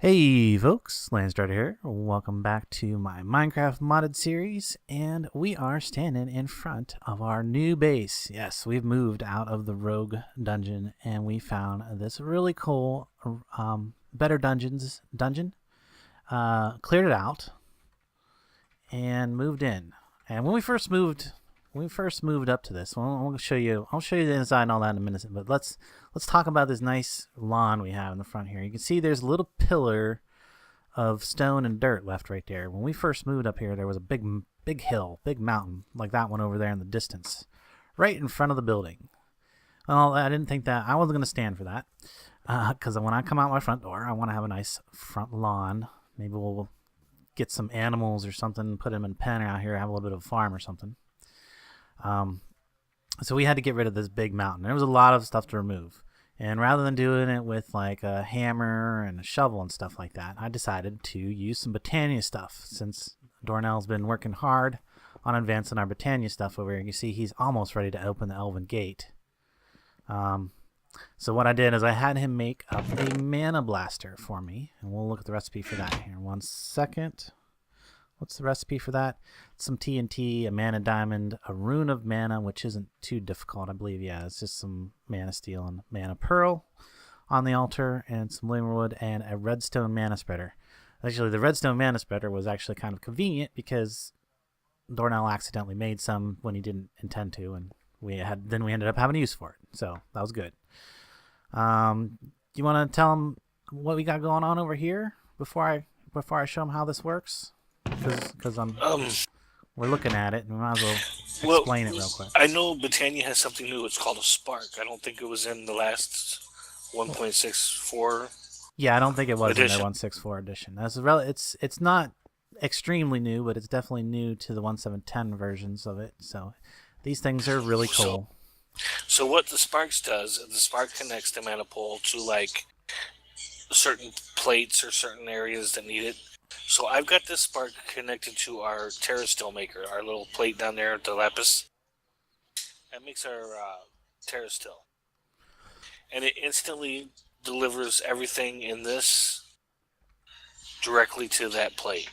Hey folks, Landstryder here. Welcome back to my Minecraft Modded series, and we are standing in front of our new base. Yes, we've moved out of the Rogue dungeon, and we found this really cool Better Dungeons dungeon. Cleared it out, and moved in. And when we first moved up to this, I'll show you the inside and all that in a minute. But let's talk about this nice lawn we have in the front here. You can see there's a little pillar of stone and dirt left right there. When we first moved up here, there was a big hill, big mountain like that one over there in the distance, right in front of the building. Well, I didn't think that I wasn't going to stand for that, because when I come out my front door, I want to have a nice front lawn. Maybe we'll get some animals or something, put them in a pen out here, have a little bit of a farm or something. So we had to get rid of this big mountain. There was a lot of stuff to remove. And rather than doing it with like a hammer and a shovel and stuff like that, I decided to use some Botania stuff. Since Dornell's been working hard on advancing our Botania stuff over here, you see he's almost ready to open the Elven Gate. So what I did is I had him make up a mana blaster for me. And we'll look at the recipe for that here in 1 second. What's the recipe for that? Some TNT, a mana diamond, a rune of mana, which isn't too difficult, I believe. Yeah, it's just some mana steel and mana pearl on the altar, and some limmerwood, and a redstone mana spreader. Actually, the redstone mana spreader was actually kind of convenient because Dornell accidentally made some when he didn't intend to, and we ended up having use for it. So that was good. You want to tell them what we got going on over here before I show them how this works? Because we're looking at it, and we might as well explain it real quick. I know Botania has something new. It's called a spark. I don't think it was in the last 1.64. Yeah, I don't think it was edition. in their 1.64 edition. It's not extremely new, but it's definitely new to the 1.7.10 versions of it. So these things are really cool. So what the sparks does, the spark connects the mana pole to like certain plates or certain areas that need it. So I've got this spark connected to our terrasteel maker, our little plate down there at the lapis. That makes our terrasteel. And it instantly delivers everything in this directly to that plate.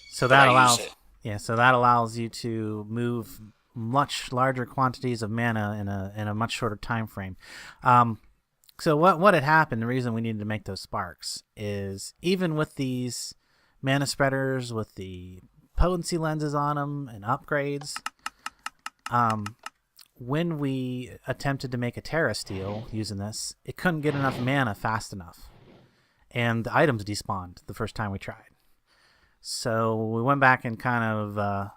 So that allows you to move much larger quantities of mana in a much shorter time frame. So what had happened, the reason we needed to make those sparks is even with these mana spreaders with the potency lenses on them and upgrades, when we attempted to make a terrasteel using this, it couldn't get enough mana fast enough, and the items despawned the first time we tried. So we went back and kind of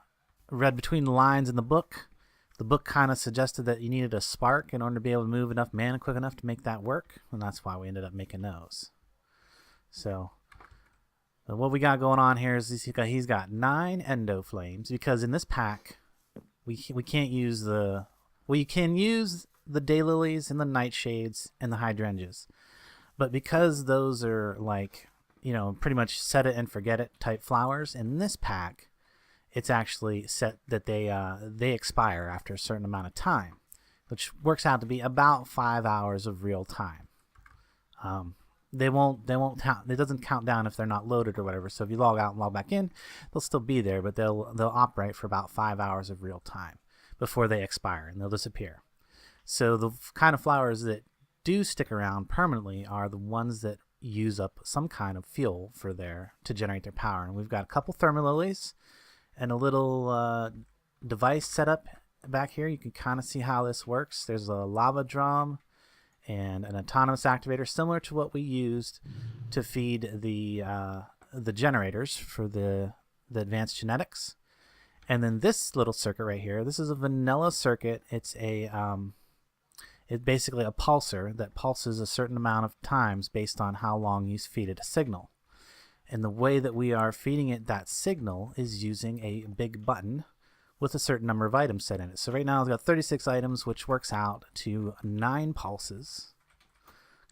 read between the lines in the book. The book kind of suggested that you needed a spark in order to be able to move enough mana quick enough to make that work, and that's why we ended up making those. So what we got going on here is he's got 9 endo flames, because in this pack we can't use you can use the daylilies and the nightshades and the hydrangeas, but because those are like, pretty much set it and forget it type flowers, in this pack it's actually set that they expire after a certain amount of time, which works out to be about 5 hours of real time. They won't count. It doesn't count down if they're not loaded or whatever. So if you log out and log back in, they'll still be there, but they'll operate for about 5 hours of real time before they expire, and they'll disappear. So the kind of flowers that do stick around permanently are the ones that use up some kind of fuel to generate their power. And we've got a couple thermalilies and a little device set up back here. You can kind of see how this works. There's a lava drum and an autonomous activator similar to what we used to feed the generators for the advanced genetics. And then this little circuit right here, this is a vanilla circuit. It's basically a pulsar that pulses a certain amount of times based on how long you feed it a signal. And the way that we are feeding it that signal is using a big button with a certain number of items set in it. So right now it's got 36 items, which works out to 9 pulses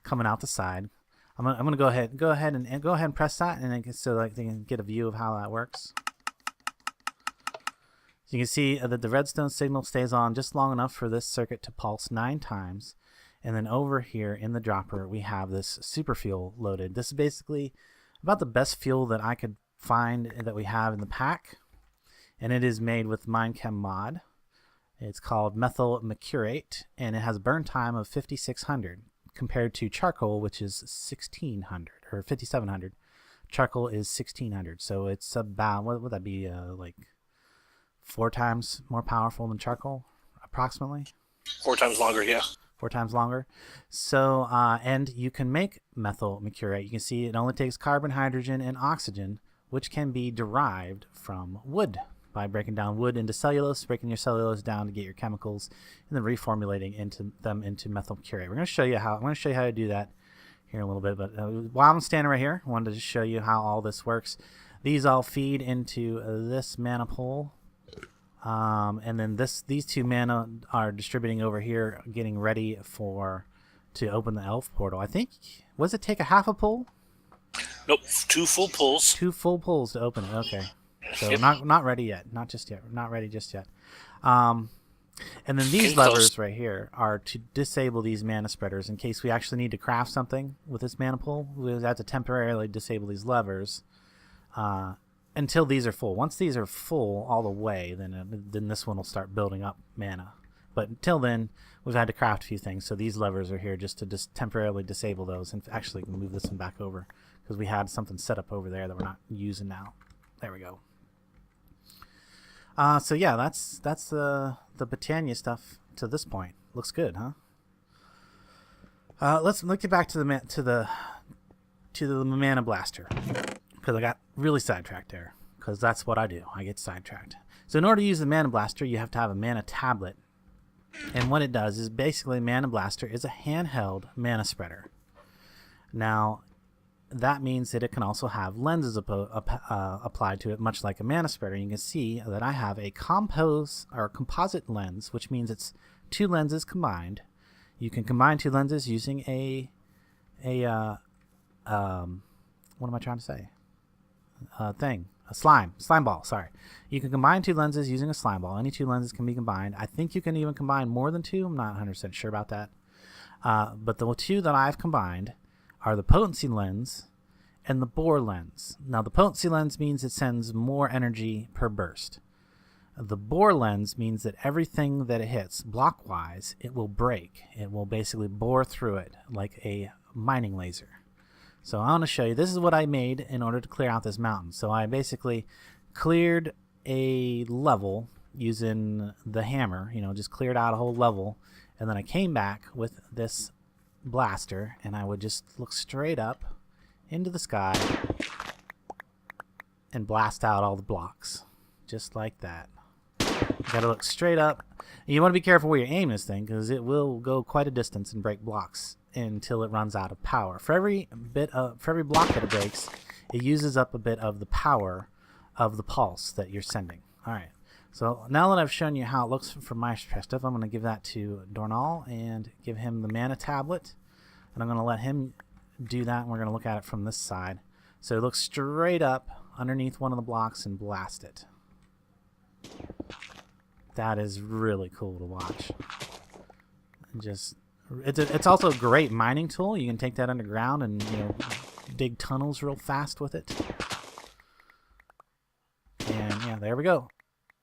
coming out the side. I'm gonna go ahead and press that, and so like they can get a view of how that works. So you can see that the redstone signal stays on just long enough for this circuit to pulse 9 times, and then over here in the dropper we have this super fuel loaded. This is basically about the best fuel that I could find that we have in the pack, and it is made with Minechem mod. It's called methyl mercurate, and it has a burn time of 5600 compared to charcoal, which is 1600 or 5700. Charcoal is 1600, so it's about, what would that be, like 4 times more powerful than charcoal, approximately. 4 times longer, yeah. 4 times longer. So, and you can make methyl mercurate. You can see it only takes carbon, hydrogen, and oxygen, which can be derived from wood by breaking down wood into cellulose, breaking your cellulose down to get your chemicals, and then reformulating them into methyl mercurate. I'm going to show you how to do that here in a little bit. But while I'm standing right here, I wanted to just show you how all this works. These all feed into this mana pool. And then these 2 mana are distributing over here, getting ready to open the elf portal. I think, was it take a half a pull? Nope, 2 full pulls. 2 full pulls to open it. Okay, so Yep. not ready yet. Not just yet. Not ready just yet. And then these levers right here are to disable these mana spreaders in case we actually need to craft something with this mana pool. We have to temporarily disable these levers until these are full. Once these are full all the way, then this one will start building up mana. But until then, we've had to craft a few things. So these levers are here just to temporarily disable those. And actually, we can move this one back over because we had something set up over there that we're not using now. There we go. So yeah, that's the Botania stuff to this point. Looks good, huh? Let's get back to the mana blaster, because I got really sidetracked there, because that's what I do. I get sidetracked. So in order to use the mana blaster, you have to have a mana tablet, and what it does is basically mana blaster is a handheld mana spreader. Now, that means that it can also have lenses applied to it, much like a mana spreader. You can see that I have a composite lens, which means it's 2 lenses combined. You can combine 2 lenses using a what am I trying to say? A slime ball. Sorry, you can combine 2 lenses using a slime ball. Any 2 lenses can be combined. I think you can even combine more than 2. I'm not 100% sure about that. But the 2 that I've combined are the potency lens and the bore lens. Now, the potency lens means it sends more energy per burst. The bore lens means that everything that it hits block-wise, it will break. It will basically bore through it like a mining laser. So I want to show you, this is what I made in order to clear out this mountain. So I basically cleared a level using the hammer, just cleared out a whole level, and then I came back with this blaster, and I would just look straight up into the sky and blast out all the blocks, just like that. You gotta look straight up. You want to be careful where you aim this thing, because it will go quite a distance and break blocks until it runs out of power. For every block that it breaks, it uses up a bit of the power of the pulse that you're sending. All right. So now that I've shown you how it looks for my stuff, I'm going to give that to Dornall and give him the mana tablet. And I'm going to let him do that, and we're going to look at it from this side. So look straight up underneath one of the blocks and blast it. That is really cool to watch. It's also a great mining tool. You can take that underground and dig tunnels real fast with it. And yeah, there we go.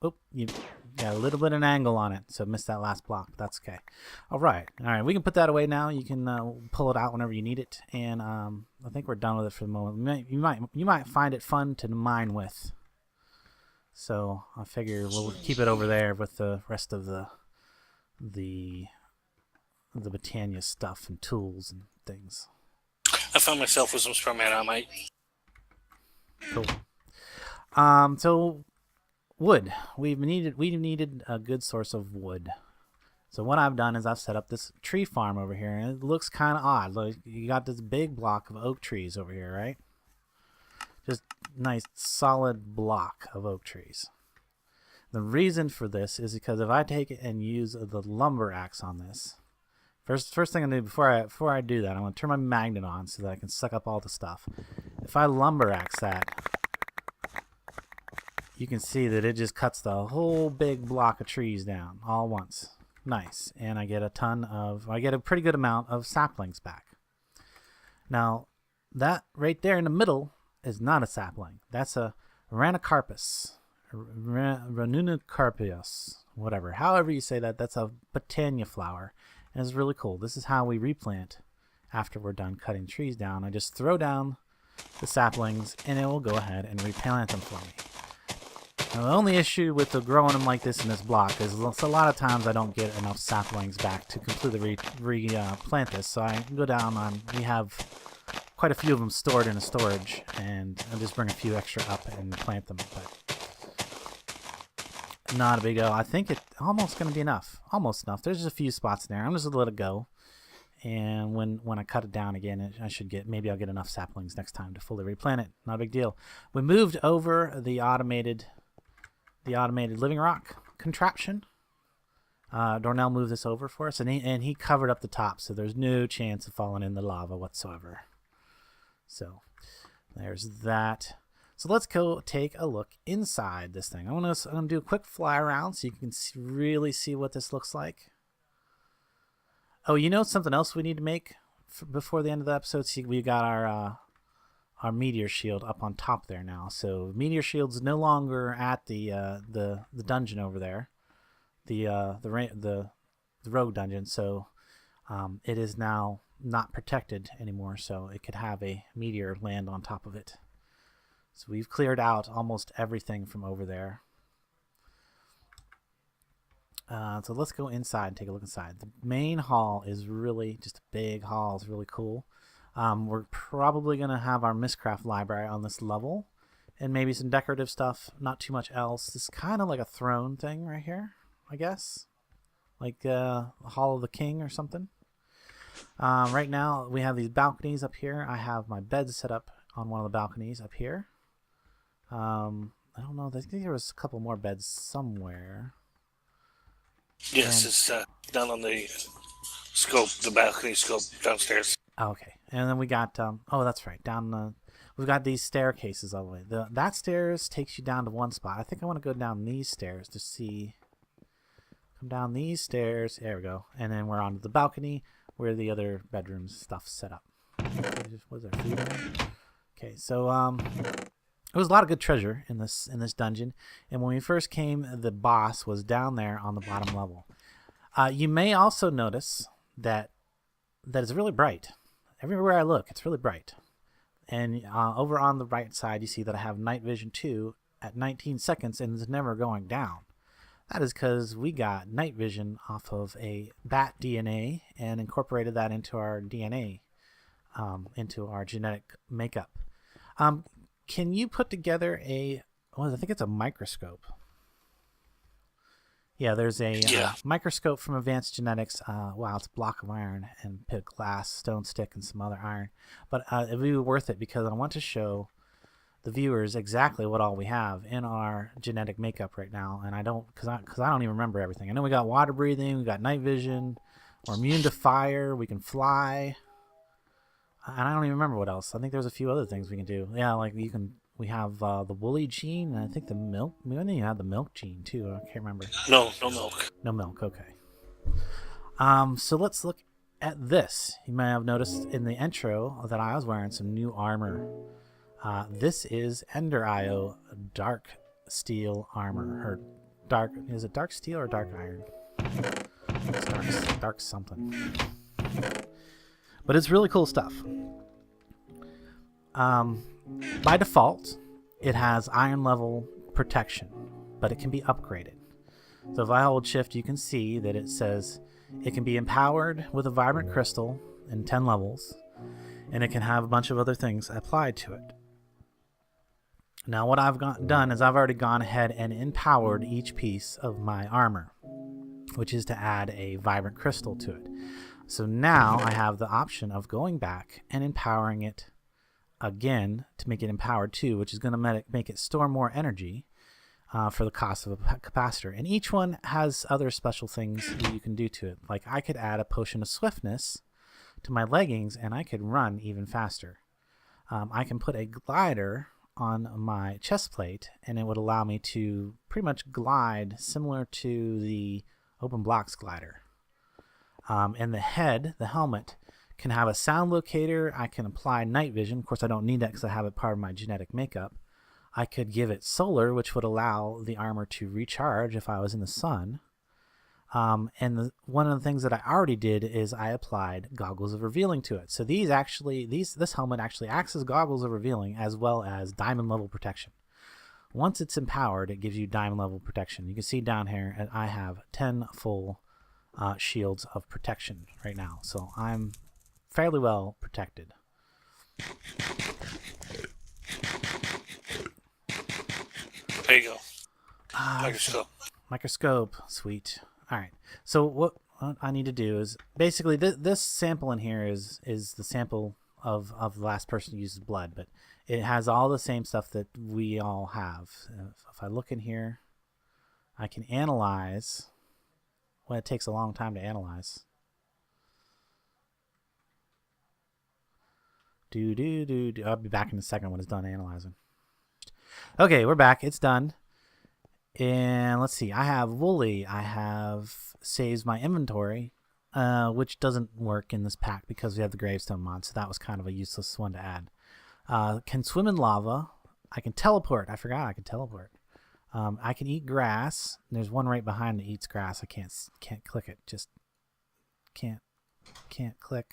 Oop, you got a little bit of an angle on it, so missed that last block. That's okay. All right, we can put that away now. You can pull it out whenever you need it, and I think we're done with it for the moment. You might find it fun to mine with, so I figure we'll keep it over there with the rest of the Botania stuff and tools and things. I found myself with some spare mana, I might. Cool. So wood. We needed a good source of wood. So what I've done is I've set up this tree farm over here, and it looks kind of odd. Like, you got this big block of oak trees over here, right? Just nice solid block of oak trees. The reason for this is because if I take it and use the lumber axe on this, first thing I'm gonna do before I do that, I'm gonna turn my magnet on so that I can suck up all the stuff. If I lumber axe that, you can see that it just cuts the whole big block of trees down all once. Nice. And I get a pretty good amount of saplings back. Now, that right there in the middle is not a sapling. That's a Ranocarpus. Ranunocarpius. Whatever. However you say that, that's a Botania flower. And it's really cool. This is how we replant after we're done cutting trees down. I just throw down the saplings and it will go ahead and replant them for me. Now, the only issue with the growing them like this in this block is a lot of times I don't get enough saplings back to completely replant this. So I can go down on, we have quite a few of them stored in a storage, and I'll just bring a few extra up and plant them. But not a big deal. I think it's almost going to be enough. Almost enough. There's just a few spots in there. I'm just going to let it go. And when I cut it down again, I should get, maybe I'll get enough saplings next time to fully replant it. Not a big deal. We moved over the automated living rock contraption. Dornell moved this over for us, and he covered up the top, so there's no chance of falling in the lava whatsoever. So there's that. So let's go take a look inside this thing. I'm gonna do a quick fly around so you can really see what this looks like. Oh, you know something else we need to make before the end of the episode? See, we got our meteor shield up on top there now. So meteor shield's no longer at the dungeon over there, the rogue dungeon. So it is now not protected anymore. So it could have a meteor land on top of it. So we've cleared out almost everything from over there. So let's go inside and take a look inside. The main hall is really just a big hall. It's really cool. We're probably going to have our MystCraft library on this level, and maybe some decorative stuff, not too much else. This is kind of like a throne thing right here, I guess. Like the Hall of the King or something. Right now we have these balconies up here. I have my bed set up on one of the balconies up here. I don't know. I think there was a couple more beds somewhere. Yes, it's down on the scope, the balcony scope downstairs. Oh, okay. And then we got, oh, that's right. We've got these staircases all the way. That stairs takes you down to one spot. I think I want to go down these stairs to see. Come down these stairs. There we go. And then we're onto the balcony where the other bedroom stuff's set up. Was there food in there? Okay, so, there was a lot of good treasure in this dungeon, and when we first came, the boss was down there on the bottom level. You may also notice that it's really bright. Everywhere I look, it's really bright. And over on the right side, you see that I have night vision 2 at 19 seconds, and it's never going down. That is because we got night vision off of a bat DNA and incorporated that into our DNA, into our genetic makeup. Can you put together I think it's a microscope. Yeah, there's a microscope from Advanced Genetics. Wow, it's a block of iron and pit glass, stone stick, and some other iron. But it would be worth it because I want to show the viewers exactly what all we have in our genetic makeup right now. And I don't, because I don't even remember everything. I know we got water breathing, we got night vision, we're immune to fire, we can fly. And I don't even remember what else. I think there's a few other things we can do. Yeah, like we have the woolly gene, and I think the milk. Maybe I think you have the milk gene too. I can't remember. No milk. No milk. Okay. So let's look at this. You may have noticed in the intro that I was wearing some new armor. This is Ender IO dark steel armor, or dark. Is it dark steel or dark iron? It's dark something. But it's really cool stuff. By default, it has iron level protection, but it can be upgraded. So if I hold shift, you can see that it says it can be empowered with a vibrant crystal in 10 levels, and it can have a bunch of other things applied to it. Now what I've done is I've already gone ahead and empowered each piece of my armor, which is to add a vibrant crystal to it. So now I have the option of going back and empowering it again to make it empowered too, which is going to make it store more energy for the cost of a capacitor. And each one has other special things that you can do to it. Like I could add a potion of swiftness to my leggings and I could run even faster. I can put a glider on my chest plate and it would allow me to pretty much glide similar to the Open Blocks glider. And the helmet, Can have a sound locator. I can apply night vision. Of course, I don't need that because I have it part of my genetic makeup. I could give it solar, which would allow the armor to recharge if I was in the sun. One of the things that I already did is I applied goggles of revealing to it. So this helmet actually acts as goggles of revealing as well as diamond level protection. Once it's empowered, it gives you diamond level protection. You can see down here, and I have 10 full shields of protection right now. So I'm fairly well protected. There you go. Microscope. Microscope. Sweet. All right. So what I need to do is basically this sample in here is the sample of the last person who uses blood, but it has all the same stuff that we all have. If I look in here, I can analyze. Well, it takes a long time to analyze. I'll be back in a second when it's done analyzing. Okay, we're back. It's done. And let's see. I have Woolly. I have saves my inventory, which doesn't work in this pack because we have the Gravestone mod, so that was kind of a useless one to add. Can swim in lava. I can teleport. I forgot I could teleport. I can eat grass. There's one right behind that eats grass. I can't click it. Just can't click.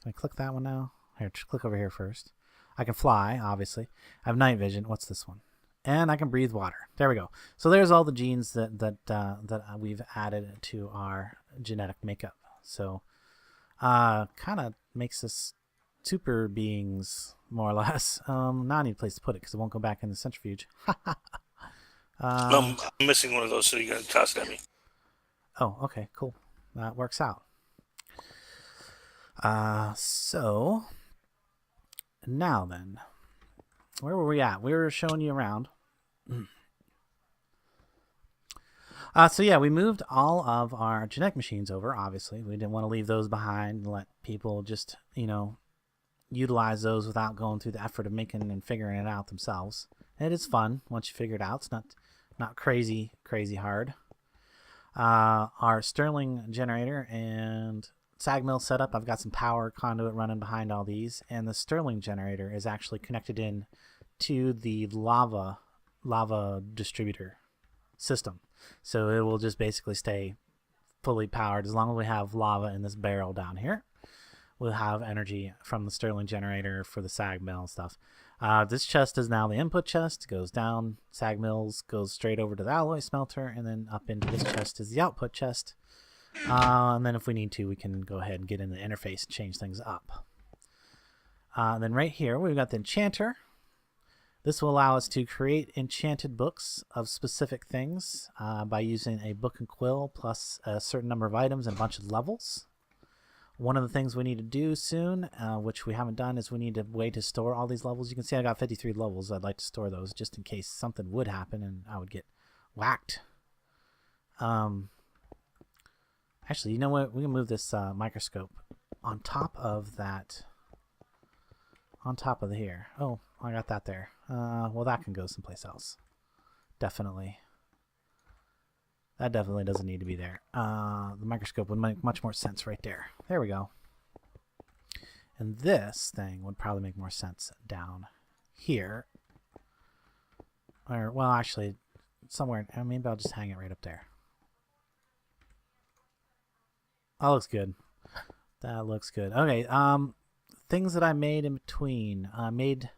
Can I click that one now? Here, just click over here first. I can fly, obviously. I have night vision. What's this one? And I can breathe water. There we go. So there's all the genes that we've added to our genetic makeup. So kind of makes us super beings, more or less. Now I need a place to put it because it won't go back in the centrifuge. I'm missing one of those, so you're going to toss it at me. Oh, okay, cool. That works out. So now then, where were we at? We were showing you around. So yeah, we moved all of our genetic machines over. Obviously, we didn't want to leave those behind and let people just, utilize those without going through the effort of making and figuring it out themselves. And it is fun once you figure it out. It's not crazy hard. Our Sterling generator and sag mill setup. I've got some power conduit running behind all these, and the Sterling generator is actually connected in to the lava distributor system. So it will just basically stay fully powered as long as we have lava in this barrel down here. We'll have energy from the Sterling generator for the sag mill and stuff. This chest is now the input chest. Goes down, sag mills, goes straight over to the alloy smelter, and then up into this chest is the output chest. And then if we need to, we can go ahead and get in the interface and change things up. Then right here, we've got the enchanter. This will allow us to create enchanted books of specific things by using a book and quill plus a certain number of items and a bunch of levels. One of the things we need to do soon, which we haven't done, is we need a way to store all these levels. You can see I got 53 levels. I'd like to store those just in case something would happen and I would get whacked. Actually, you know what? We can move this microscope on top of that. On top of here. Oh, I got that there. Well, that can go someplace else. Definitely. That definitely doesn't need to be there. The microscope would make much more sense right there. There we go. And this thing would probably make more sense down here. Or, well, actually, somewhere. Maybe I'll just hang it right up there. That looks good. That looks good. Okay, things that I made in between. I made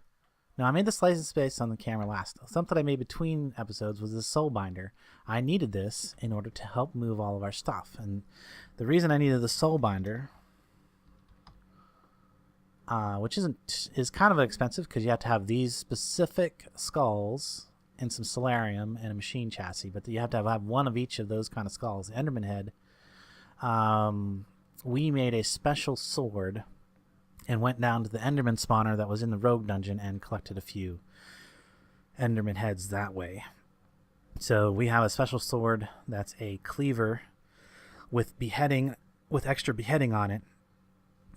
the slice space on the camera last. Something I made between episodes was this soul binder. I needed this in order to help move all of our stuff. And the reason I needed the soul binder, which is kind of expensive because you have to have these specific skulls and some solarium and a machine chassis, but you have to have one of each of those kind of skulls. The Enderman head. We made a special sword and went down to the Enderman spawner that was in the Rogue dungeon and collected a few Enderman heads that way. So we have a special sword that's a cleaver with beheading, with extra beheading on it.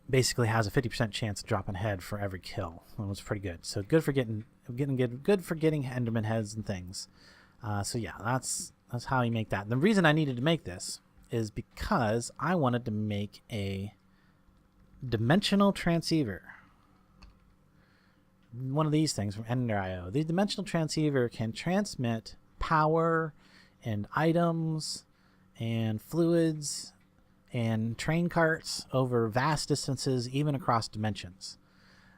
Basically has a 50% chance of dropping a head for every kill. It was pretty good. So good for getting Enderman heads and things. So yeah, that's how you make that. The reason I needed to make this is because I wanted to make a dimensional transceiver. One of these things from Ender.io. The dimensional transceiver can transmit power and items and fluids and train carts over vast distances, even across dimensions.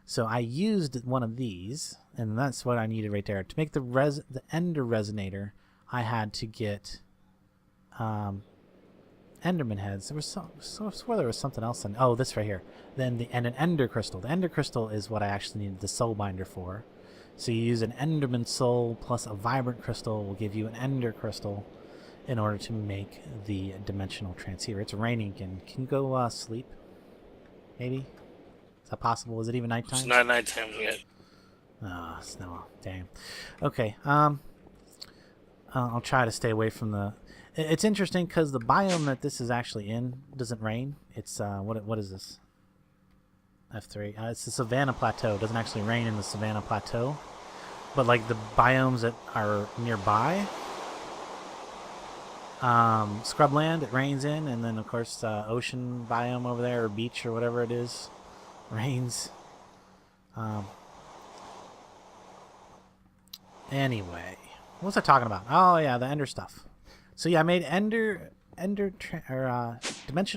So I used one of these, and that's what I needed right there. To make the Ender Resonator, I had to get Enderman heads. There was I swear there was something else. Oh, this right here. And an Ender Crystal. The Ender Crystal is what I actually needed the Soul Binder for. So you use an Enderman Soul plus a Vibrant Crystal will give you an Ender Crystal in order to make the dimensional transceiver. It's raining again. Can you go sleep? Maybe? Is that possible? Is it even nighttime? It's not nighttime yet. Oh, snow. Damn. Okay. I'll try to stay away from the... It's interesting because the biome that this is actually in doesn't rain. It's, what is this? F3. It's the Savannah Plateau. It doesn't actually rain in the Savannah Plateau. But, like, the biomes that are nearby... scrubland, it rains in, and then of course ocean biome over there, or beach, or whatever it is, rains. Anyway, what was I talking about? Oh yeah, the Ender stuff. So yeah, I made dimensional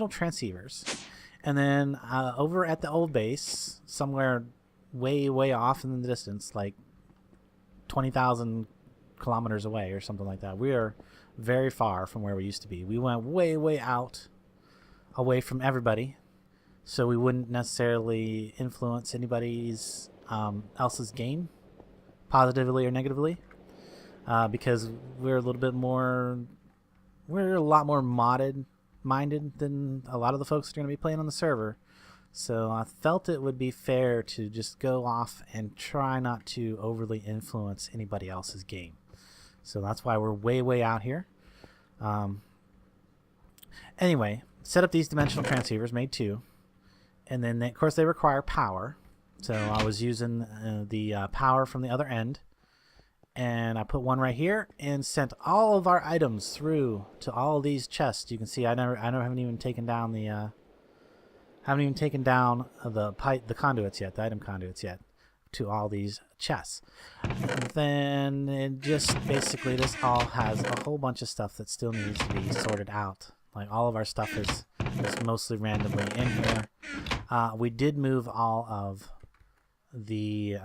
transceivers, and then over at the old base, somewhere way off in the distance, like 20,000 kilometers away or something like that, we are very far from where we used to be. We went way out, away from everybody, so we wouldn't necessarily influence anybody's else's game, positively or negatively, because we're a lot more modded minded than a lot of the folks that are going to be playing on the server. So I felt it would be fair to just go off and try not to overly influence anybody else's game. So that's why we're way out here. Anyway, set up these dimensional transceivers, made 2. And then, of course, they require power. So I was using the power from the other end. And I put one right here and sent all of our items through to all of these chests. You can see I haven't even taken down the conduits yet, the item conduits yet, to all these chests. And then it just basically, this all has a whole bunch of stuff that still needs to be sorted out. Like all of our stuff is mostly randomly in here. We did move all of the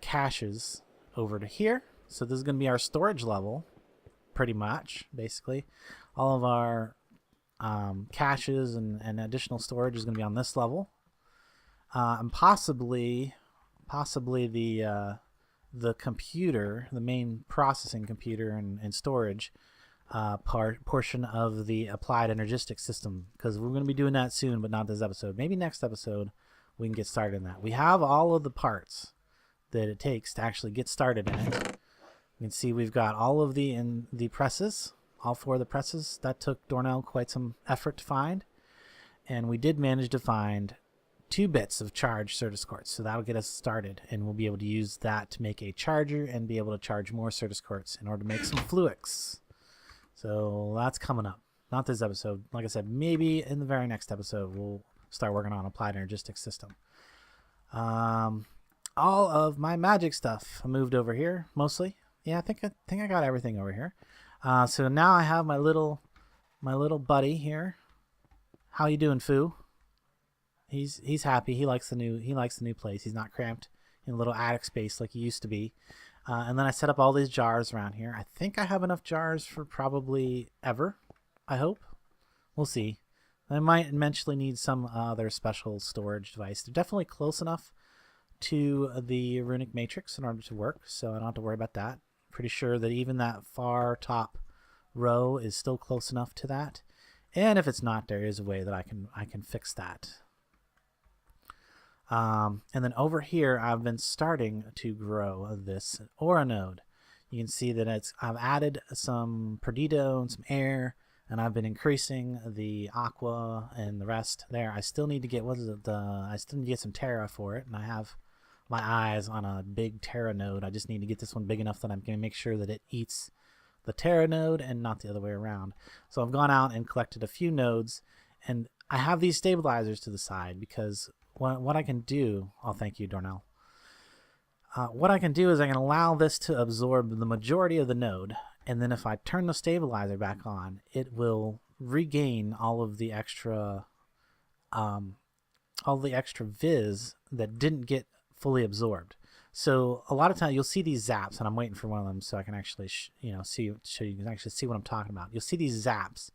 caches over to here. So this is going to be our storage level, pretty much, basically. All of our caches and additional storage is going to be on this level. And possibly the computer, the main processing computer and storage portion of the applied Energistics system, because we're going to be doing that soon, but not this episode. Maybe next episode we can get started in that. We have all of the parts that it takes to actually get started in it. You can see we've got all of the presses, all 4 of the presses. That took Dornell quite some effort to find, and we did manage to find 2 bits of charged Certus quartz, so that'll get us started, and we'll be able to use that to make a charger and be able to charge more Certus quartz in order to make some fluix. So that's coming up. Not this episode. Like I said, maybe in the very next episode we'll start working on applied Energistics system. All of my magic stuff I moved over here mostly. Yeah, I think I got everything over here. So now I have my little buddy here. How you doing, Foo? He's happy. He likes the new place. He's not cramped in a little attic space like he used to be. And then I set up all these jars around here. I think I have enough jars for probably ever. I hope. We'll see. I might eventually need some other special storage device. They're definitely close enough to the runic matrix in order to work, so I don't have to worry about that. Pretty sure that even that far top row is still close enough to that. And if it's not, there is a way that I can fix that. And then over here, I've been starting to grow this aura node. You can see that I've added some perdido and some air, and I've been increasing the aqua and the rest there. I still need to get I still need to get some terra for it, and I have my eyes on a big terra node. I just need to get this one big enough that I'm going to make sure that it eats the terra node and not the other way around. So I've gone out and collected a few nodes, and I have these stabilizers to the side because what I can do, oh, thank you, Darnell. What I can do is I can allow this to absorb the majority of the node, and then if I turn the stabilizer back on, it will regain all of the extra viz that didn't get fully absorbed. So a lot of times you'll see these zaps, and I'm waiting for one of them so I can actually show you can actually see what I'm talking about. You'll see these zaps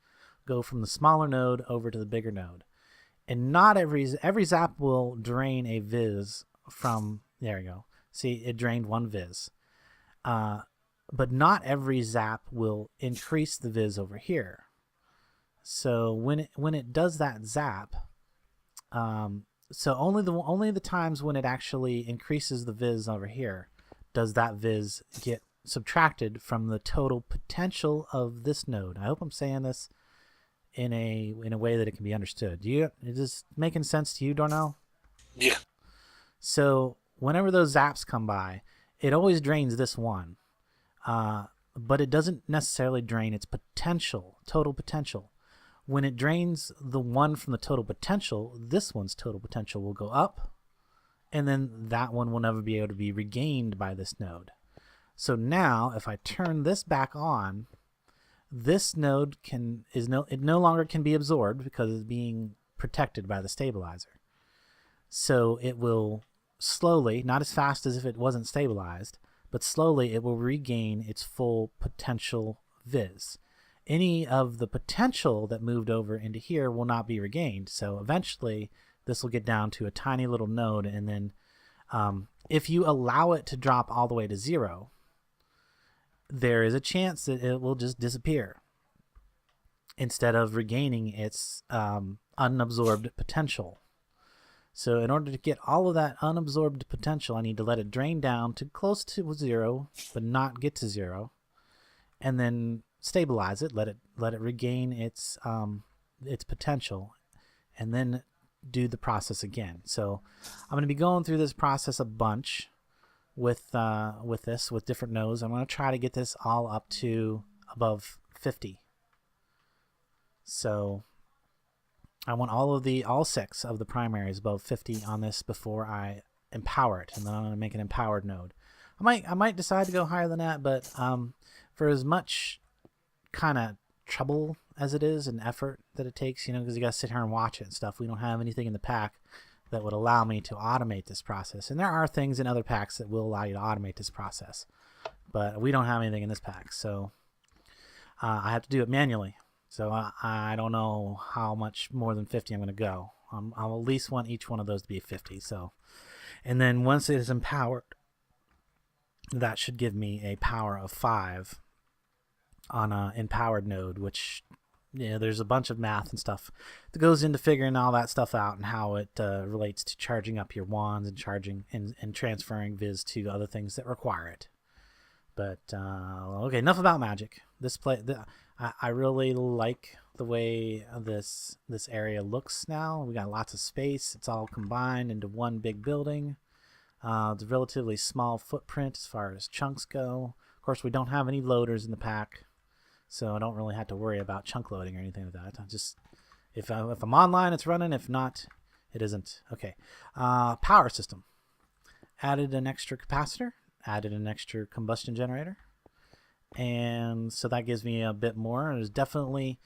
go from the smaller node over to the bigger node, and not every zap will drain a viz from, there you go. See, it drained one viz. But not every zap will increase the viz over here. So when it does that zap, so only the times when it actually increases the viz over here does that viz get subtracted from the total potential of this node. I hope I'm saying this in a way that it can be understood. Is this making sense to you, Darnell? Yeah. So whenever those zaps come by, it always drains this one, but it doesn't necessarily drain its total potential. When it drains the one from the total potential, this one's total potential will go up, and then that one will never be able to be regained by this node. So now, if I turn this back on, this node no longer can be absorbed because it's being protected by the stabilizer. So it will slowly, not as fast as if it wasn't stabilized, but slowly it will regain its full potential viz. Any of the potential that moved over into here will not be regained. So eventually this will get down to a tiny little node, and then if you allow it to drop all the way to 0, there is a chance that it will just disappear instead of regaining its unabsorbed potential. So in order to get all of that unabsorbed potential, I need to let it drain down to close to 0, but not get to 0, and then stabilize it, let it regain its potential, and then do the process again. So I'm going to be going through this process a bunch with different nodes. I'm going to try to get this all up to above 50. So I want all 6 of the primaries above 50 on this before I empower it, and then I'm going to make an empowered node. I might decide to go higher than that, but for as much kind of trouble as it is and effort that it takes, because you got to sit here and watch it and stuff, we don't have anything in the pack that would allow me to automate this process. And there are things in other packs that will allow you to automate this process, but we don't have anything in this pack, so I have to do it manually. So I don't know how much more than 50 I'm going to go. I'll at least want each one of those to be 50. So, and then once it is empowered, that should give me a power of 5 on an empowered node, which, there's a bunch of math and stuff that goes into figuring all that stuff out and how it relates to charging up your wands and charging and transferring viz to other things that require it. But okay, enough about magic. I really like the way this area looks now. We got lots of space. It's all combined into one big building. It's a relatively small footprint as far as chunks go. Of course, we don't have any loaders in the pack, so I don't really have to worry about chunk loading or anything like that. If I'm online, it's running. If not, it isn't. Okay. Power system. Added an extra capacitor. Added an extra combustion generator. And so that gives me a bit more. I'm definitely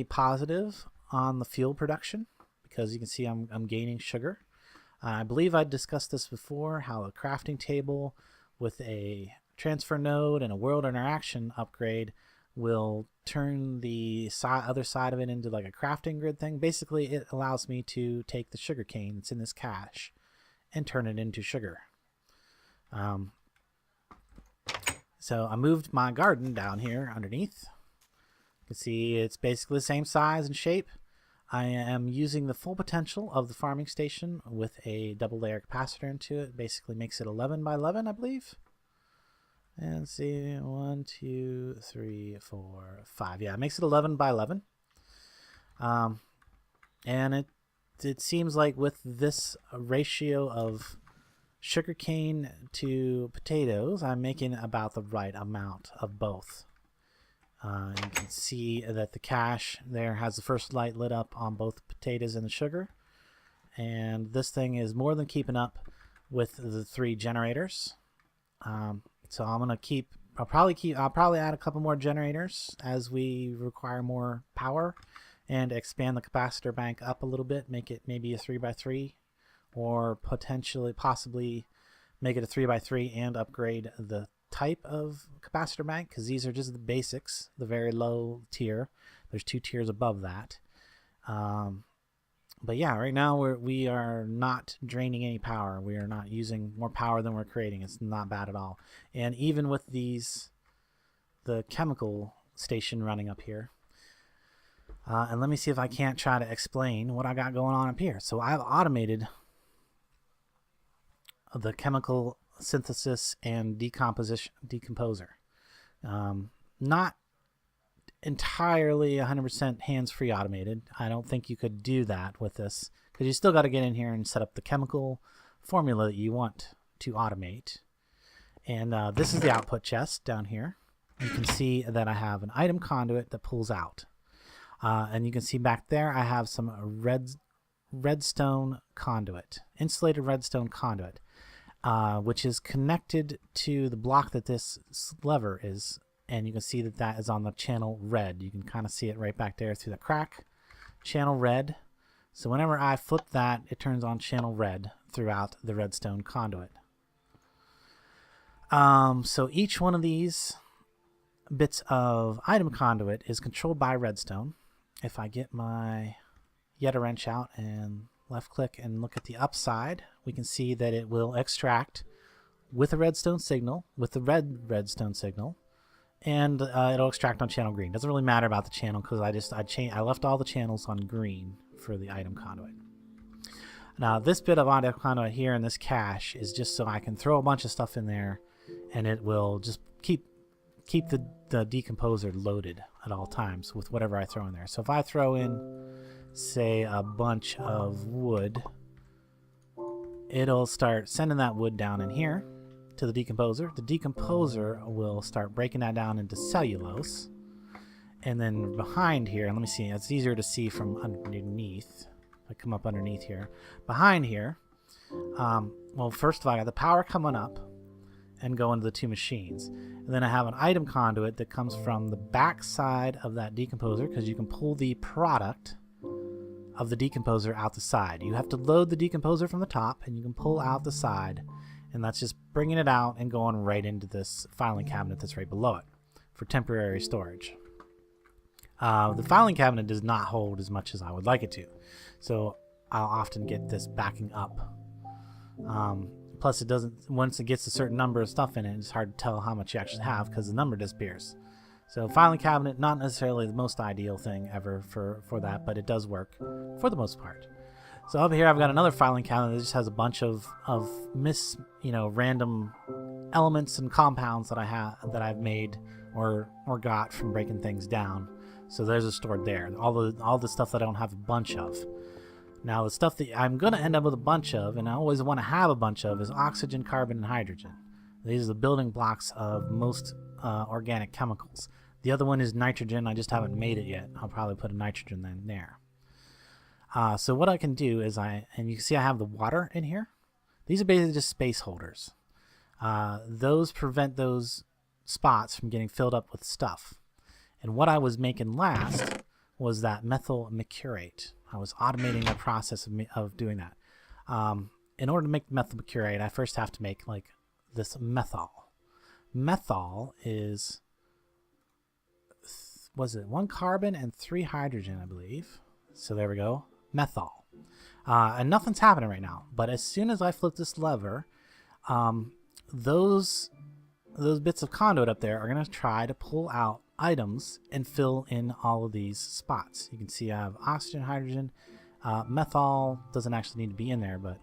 positive on the fuel production because you can see I'm gaining sugar. I believe I discussed this before, how a crafting table with a transfer node and a world interaction upgrade will turn the other side of it into like a crafting grid thing. Basically, it allows me to take the sugar cane that's in this cache and turn it into sugar. So I moved my garden down here underneath. You can see it's basically the same size and shape. I am using the full potential of the farming station with a double layer capacitor into it. Basically makes it 11 by 11, I believe. And see, 1, 2, 3, 4, 5. Yeah, it makes it 11 by 11. And it seems like with this ratio of sugarcane to potatoes, I'm making about the right amount of both. You can see that the cache there has the first light lit up on both the potatoes and the sugar. And this thing is more than keeping up with the 3 generators. So I'm gonna keep. I'll probably add a couple more generators as we require more power, and expand the capacitor bank up a little bit, make it maybe a 3x3, or possibly make it a 3x3 and upgrade the type of capacitor bank, because these are just the basics, the very low tier. There's 2 tiers above that. But yeah, right now we are not draining any power. We are not using more power than we're creating. It's not bad at all. And even with the chemical station running up here, and let me see if I can't try to explain what I got going on up here. So I've automated the chemical synthesis and decomposer. Not entirely 100% hands-free automated. I don't think you could do that with this, because you still got to get in here and set up the chemical formula that you want to automate. And this is the output chest down here. You can see that I have an item conduit that pulls out. And you can see back there I have some redstone conduit, insulated redstone conduit, which is connected to the block that this lever is. And you can see that that is on the channel red. You can kind of see it right back there through the crack. Channel red. So whenever I flip that, it turns on channel red throughout the redstone conduit. So each one of these bits of item conduit is controlled by redstone. If I get my Yeta wrench out and left click and look at the upside, we can see that it will extract with a redstone signal, with the redstone signal. And it'll extract on channel green. Doesn't really matter about the channel, because I left all the channels on green for the item conduit. Now this bit of item conduit here in this cache is just so I can throw a bunch of stuff in there, and it will just keep the decomposer loaded at all times with whatever I throw in there. So if I throw in, say, a bunch of wood, it'll start sending that wood down in here to the decomposer. The decomposer will start breaking that down into cellulose, and then behind here, let me see, it's easier to see from underneath. If I come up underneath here, behind here, well, first of all, I got the power coming up and going to the 2 machines, and then I have an item conduit that comes from the back side of that decomposer, because you can pull the product of the decomposer out the side. You have to load the decomposer from the top, and you can pull out the side. And that's just bringing it out and going right into this filing cabinet that's right below it for temporary storage. The filing cabinet does not hold as much as I would like it to, so I'll often get this backing up. Plus, it doesn't. Once it gets a certain number of stuff in it, it's hard to tell how much you actually have because the number disappears. So filing cabinet, not necessarily the most ideal thing ever for that, but it does work for the most part. So up here I've got another filing cabinet that just has a bunch of random elements and compounds that I've made or got from breaking things down. So there's a stored there. All the stuff that I don't have a bunch of. Now the stuff that I'm gonna end up with a bunch of, and I always want to have a bunch of, is oxygen, carbon, and hydrogen. These are the building blocks of most organic chemicals. The other one is nitrogen. I just haven't made it yet. I'll probably put a nitrogen in there. So what I can do is and you can see I have the water in here. These are basically just space holders. Those prevent those spots from getting filled up with stuff. And what I was making last was that methyl mercurate. I was automating the process of doing that. In order to make methyl mercurate, I first have to make like this methyl. Methyl is, was it 1 carbon and 3 hydrogen, I believe. So there we go. Methyl. And nothing's happening right now, but as soon as I flip this lever, those bits of conduit up there are going to try to pull out items and fill in all of these spots. You can see I have oxygen, hydrogen, methyl doesn't actually need to be in there, but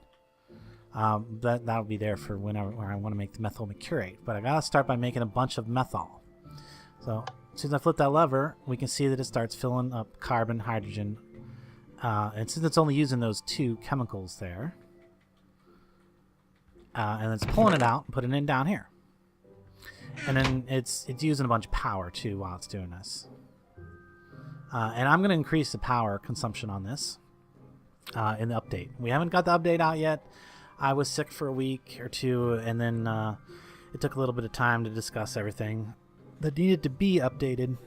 that'll be there for whenever I want to make the methyl mercurate. But I gotta start by making a bunch of methyl. So as soon as I flip that lever, we can see that it starts filling up carbon, hydrogen, and since it's only using those 2 chemicals there, and it's pulling it out and putting it in down here. And then it's using a bunch of power too while it's doing this. And I'm going to increase the power consumption on this in the update. We haven't got the update out yet. I was sick for a week or two, and then it took a little bit of time to discuss everything that needed to be updated.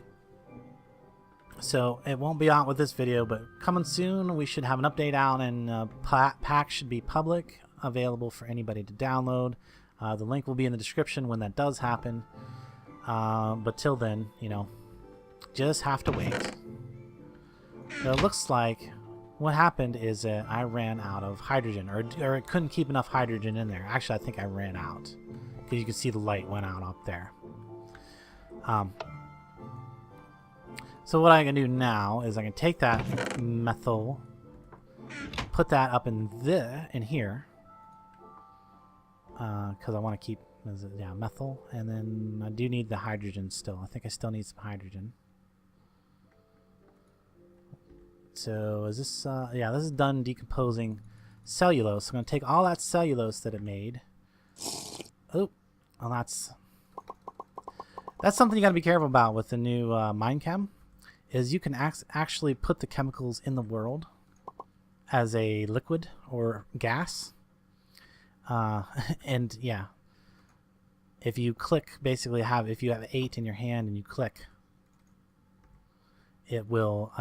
So it won't be out with this video, but coming soon we should have an update out, and pack should be public, available for anybody to download. The link will be in the description when that does happen. But till then, you know, just have to wait. So it looks like what happened is that I ran out of hydrogen, or it couldn't keep enough hydrogen in there. Actually, I think I ran out, because you can see the light went out up there. So what I can do now is I can take that methyl, put that up in here, because I want to keep methyl, and then I do need the hydrogen still. I think I still need some hydrogen. So is this yeah, this is done decomposing cellulose. So I'm going to take all that cellulose that it made. Oh, well, that's something you got to be careful about with the new Minechem, is you can actually put the chemicals in the world as a liquid or gas. And yeah, if you click, basically if you have 8 in your hand and you click, it will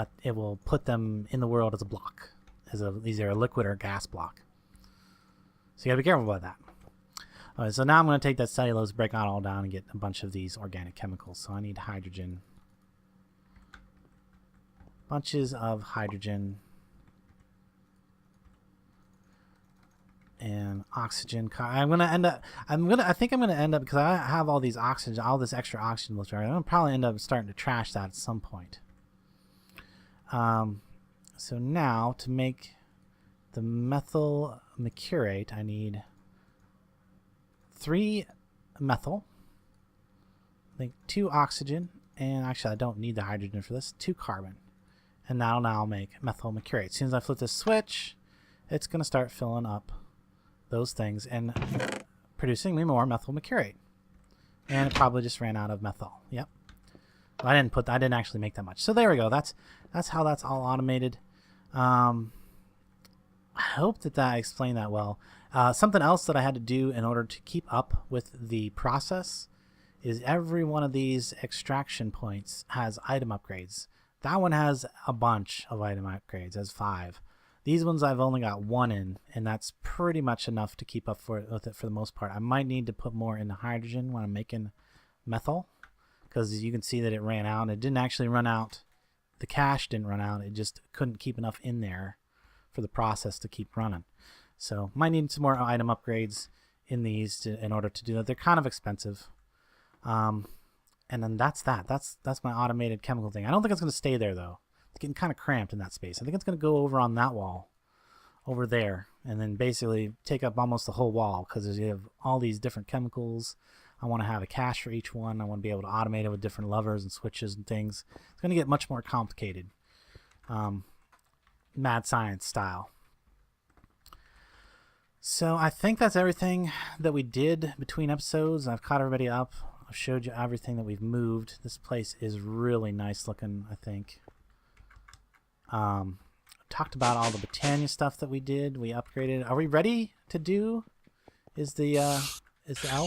put them in the world as a block, as either a liquid or a gas block. So you gotta be careful about that. Alright, so now I'm going to take that cellulose, break it all down, and get a bunch of these organic chemicals. So I need hydrogen, bunches of hydrogen, and oxygen. I think I'm gonna end up, because I have all these oxygen, all this extra oxygen left. I'm gonna probably end up starting to trash that at some point. So now to make the methyl mercurate, I need 3 methyl, I think 2 oxygen, and actually I don't need the hydrogen for this, 2 carbon, and that'll now make methyl mercurate. As soon as I flip this switch, it's gonna start filling up those things and producing me more methyl mercurate. And it probably just ran out of methyl. Yep. Well, I didn't actually make that much. So there we go. That's how that's all automated. I hope that explained that well. Something else that I had to do in order to keep up with the process is every one of these extraction points has item upgrades. That one has a bunch of item upgrades. It has 5. These ones I've only got 1 in, and that's pretty much enough to keep up with it for the most part. I might need to put more in the hydrogen when I'm making methyl, because you can see that it ran out. It didn't actually run out. The cache didn't run out. It just couldn't keep enough in there for the process to keep running. So might need some more item upgrades in these in order to do that. They're kind of expensive. And then that's that. That's my automated chemical thing. I don't think it's going to stay there, though. It's getting kind of cramped in that space. I think it's going to go over on that wall over there, and then basically take up almost the whole wall, because you have all these different chemicals. I want to have a cache for each one. I want to be able to automate it with different levers and switches and things. It's going to get much more complicated, mad science style. So I think that's everything that we did between episodes. I've caught everybody up. I've showed you everything that we've moved. This place is really nice looking, I think. Talked about all the Botania stuff that we did. We upgraded. Are we ready to do? Is the elf?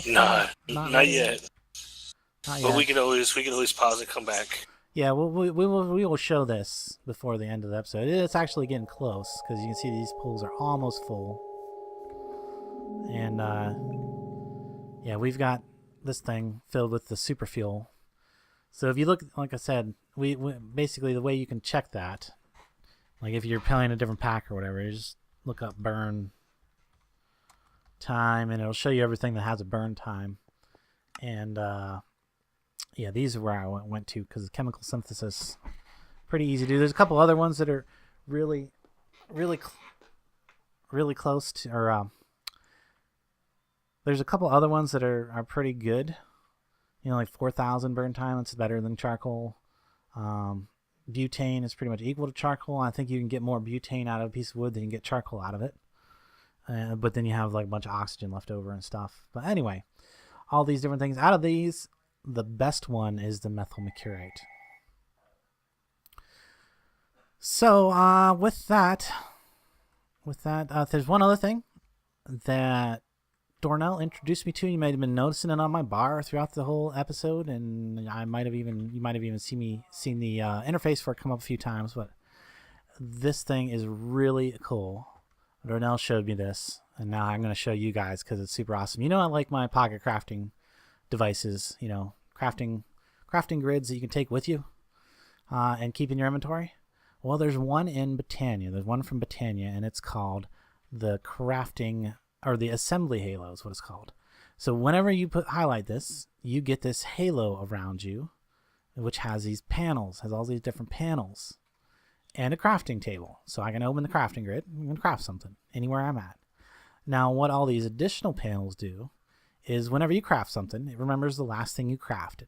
Not yet. Not But yet. we can always pause and come back. Yeah, we will show this before the end of the episode. It's actually getting close, because you can see these pools are almost full. And yeah, we've got this thing filled with the super fuel. So if you look, like I said, we basically the way you can check that, like if you're playing a different pack or whatever, you just look up burn time, and it'll show you everything that has a burn time. And yeah, these are where I went to, because the chemical synthesis, pretty easy to do. There's a couple other ones that are really close to, or there's a couple other ones that are pretty good. You know, like 4,000 burn time. That's better than charcoal. Butane is pretty much equal to charcoal. I think you can get more butane out of a piece of wood than you can get charcoal out of it. But then you have like a bunch of oxygen left over and stuff. But anyway, all these different things. Out of these, the best one is the methyl mercurate. So with that, there's one other thing that Dornell introduced me to. You might have been noticing it on my bar throughout the whole episode, and you might have even seen the interface for it come up a few times. But this thing is really cool. Dornell showed me this, and now I'm going to show you guys because it's super awesome. You know, I like my pocket crafting devices. You know, crafting grids that you can take with you and keep in your inventory. Well, there's one in Botania. There's one from Botania, and it's called the crafting, or the assembly halo is what it's called. So whenever you highlight this, you get this halo around you, which has these panels, has all these different panels, and a crafting table. So I can open the crafting grid and craft something anywhere I'm at. Now, what all these additional panels do is whenever you craft something, it remembers the last thing you crafted.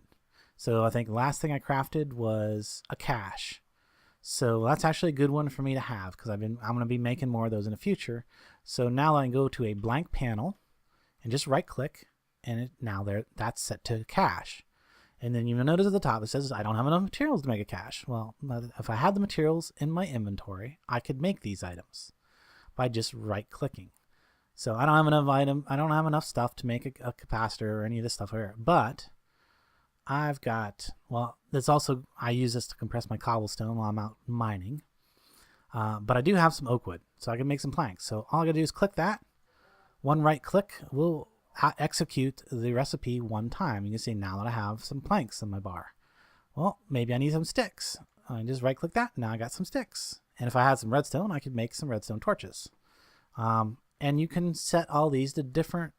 So I think the last thing I crafted was a cache. So that's actually a good one for me to have because I'm going to be making more of those in the future. So now I can go to a blank panel and just right click, and that's set to cache. And then you'll notice at the top it says I don't have enough materials to make a cache. Well, if I had the materials in my inventory, I could make these items by just right clicking. So I don't have enough stuff to make a capacitor or any of this stuff here, but I've got, well, that's also, I use this to compress my cobblestone while I'm out mining. But I do have some oak wood, so I can make some planks. So all I gotta do is click that. One right click will execute the recipe one time. You can see now that I have some planks in my bar. Well, maybe I need some sticks. I just right click that. Now I got some sticks. And if I had some redstone, I could make some redstone torches. And you can set all these to different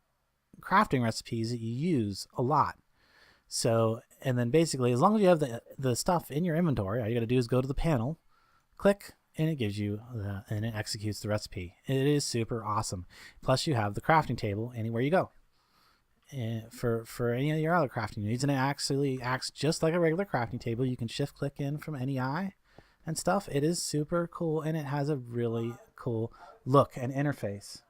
crafting recipes that you use a lot. So, and then basically, as long as you have the stuff in your inventory, all you got to do is go to the panel, click, and it gives you and it executes the recipe. It is super awesome. Plus, you have the crafting table anywhere you go. And for any of your other crafting needs, and it actually acts just like a regular crafting table. You can shift click in from NEI and stuff. It is super cool, and it has a really cool look and interface.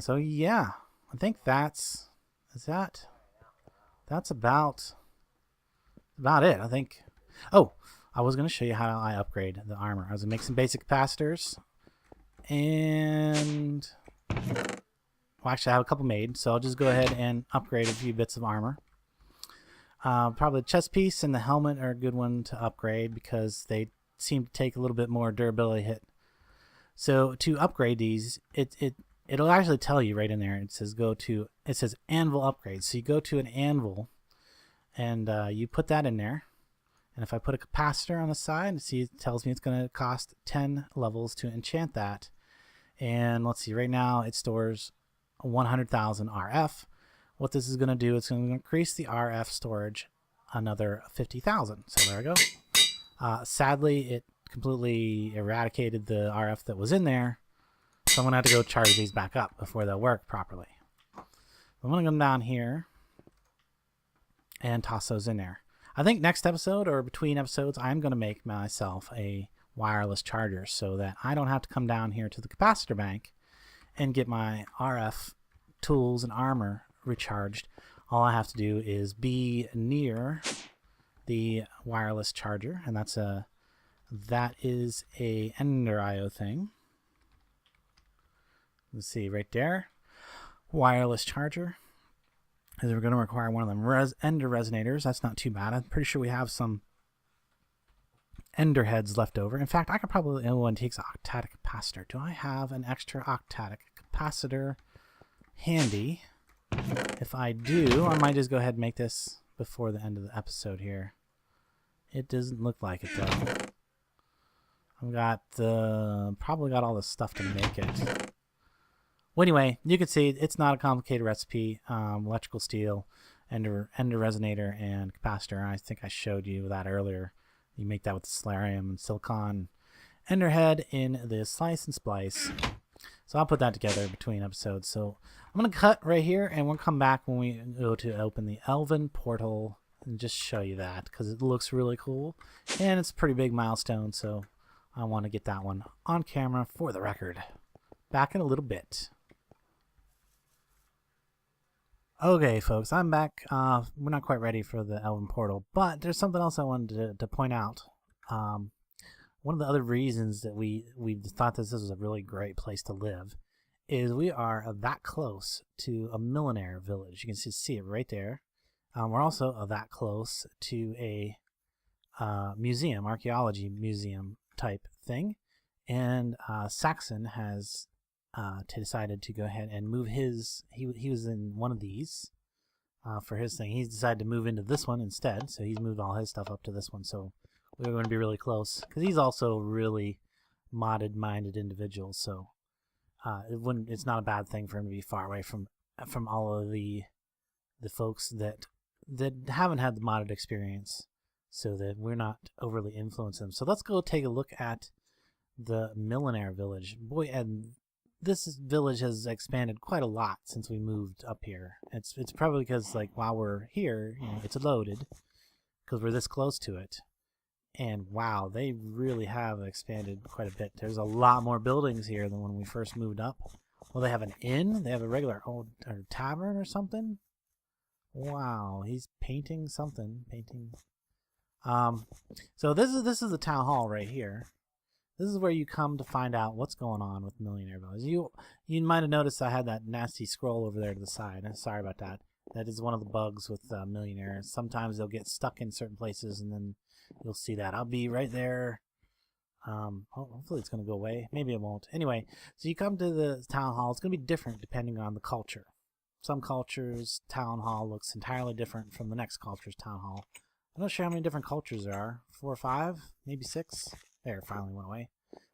So yeah. I think that's about it. I think. Oh, I was going to show you how I upgrade the armor. I was going to make some basic capacitors, and well, actually I have a couple made, so I'll just go ahead and upgrade a few bits of armor. Probably the chest piece and the helmet are a good one to upgrade because they seem to take a little bit more durability hit. So to upgrade these, it'll actually tell you right in there. It says anvil upgrade. So you go to an anvil and you put that in there. And if I put a capacitor on the side, see, it tells me it's going to cost 10 levels to enchant that. And let's see, right now it stores 100,000 RF. What this is going to do, it's going to increase the RF storage another 50,000. So there we go. Sadly, it completely eradicated the RF that was in there. So I'm going to have to go charge these back up before they'll work properly. I'm going to come down here and toss those in there. I think next episode or between episodes, I'm going to make myself a wireless charger so that I don't have to come down here to the capacitor bank and get my RF tools and armor recharged. All I have to do is be near the wireless charger, and that is a Ender IO thing. Let's see right there, wireless charger. Because we're going to require one of them Ender resonators. That's not too bad. I'm pretty sure we have some Ender heads left over. In fact, I could probably, one takes an octatic capacitor. Do I have an extra octatic capacitor handy? If I do, I might just go ahead and make this before the end of the episode here. It doesn't look like it though. I've probably got all the stuff to make it. Well, anyway, you can see it's not a complicated recipe. Electrical steel, ender resonator, and capacitor. I think I showed you that earlier. You make that with solarium and silicon. Ender head in the slice and splice. So I'll put that together between episodes. So I'm going to cut right here, and we'll come back when we go to open the Elven portal and just show you that because it looks really cool. And it's a pretty big milestone, so I want to get that one on camera for the record. Back in a little bit. Okay, folks, I'm back. We're not quite ready for the Elven Portal, but there's something else I wanted to point out. One of the other reasons that we thought this was a really great place to live is we are that close to a Millenaire village. You can see it right there. We're also that close to a museum, archaeology museum type thing, and Saxon has decided to go ahead and move his. He was in one of these for his thing. He's decided to move into this one instead, so he's moved all his stuff up to this one. So we're going to be really close because he's also really modded-minded individual. So it's not a bad thing for him to be far away from all of the folks that haven't had the modded experience, so that we're not overly influencing them. So let's go take a look at the Millenaire village. Boy, and this village has expanded quite a lot since we moved up here. It's probably because, like, while we're here, it's loaded because we're this close to it. And wow, they really have expanded quite a bit. There's a lot more buildings here than when we first moved up. Well, they have an inn. They have a regular old tavern or something. Wow, he's painting something. So this is the town hall right here. This is where you come to find out what's going on with Millenaire Village. You might have noticed I had that nasty scroll over there to the side. Sorry about that. That is one of the bugs with Millenaire. Sometimes they'll get stuck in certain places, and then you'll see that. I'll be right there. Hopefully it's going to go away. Maybe it won't. Anyway, so you come to the town hall. It's going to be different depending on the culture. Some cultures' town hall looks entirely different from the next culture's town hall. I'm not sure how many different cultures there are. 4 or 5? Maybe 6? There, it finally went away.